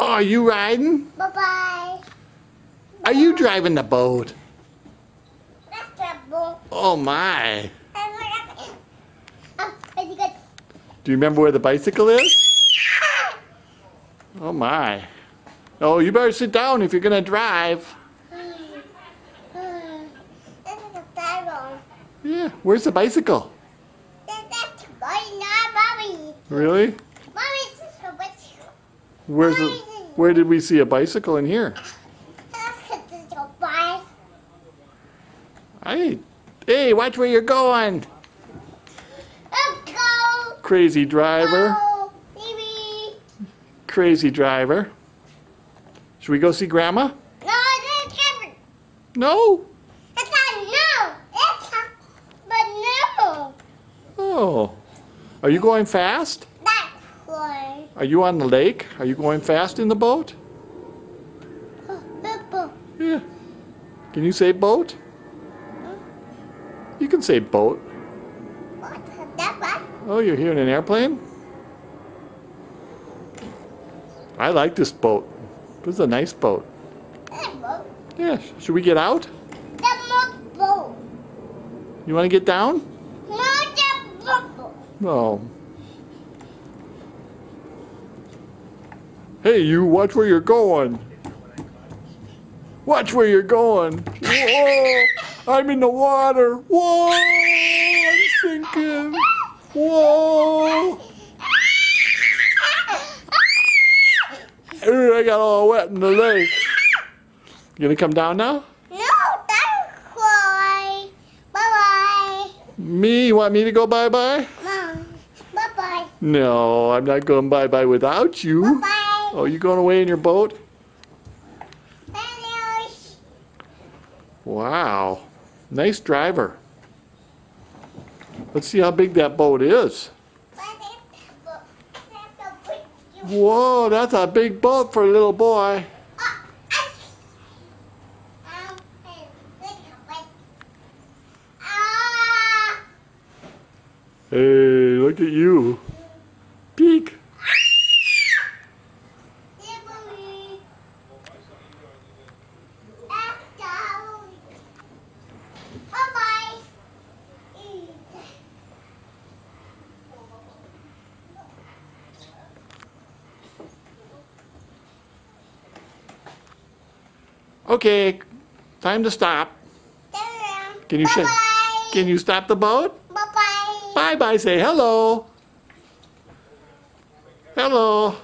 Oh, are you riding? Bye-bye. Are you driving the boat? That's the boat. Oh my. Oh, very good. Do you remember where the bicycle is? Oh my. Oh, you better sit down if you're gonna drive. This is a pharaoh. Yeah, where's the bicycle? That's going on, Mommy. Really? Mommy, this is a bicycle. Where did we see a bicycle in here? This is a bike. Hey, watch where you're going. Let's go. Crazy driver. Go, baby. Crazy driver. Should we go see Grandma? No, it's different. No. It's not no. It's not, but no. Oh. Are you going fast? That's why. Are you on the lake? Are you going fast in the boat? Yeah. Can you say boat? You can say boat. Oh, you're here in an airplane? I like this boat. This is a nice boat. Yeah. Should we get out? You want to get down? No. Hey, you, watch where you're going. Watch where you're going. Whoa! I'm in the water. Whoa! I'm sinking. Whoa! I got all wet in the lake. You gonna come down now? No, that's why. Bye-bye. Me? You want me to go bye-bye? Mom, bye-bye. No, I'm not going bye-bye without you. Bye-bye. Oh, you going away in your boat? Adios. Wow. Nice driver. Let's see how big that boat is. Whoa, that's a big boat for a little boy. Hey, look at you. Peek. Okay, time to stop. Can you say? Can you stop the boat? Bye-bye. Bye-bye. Say hello. Hello.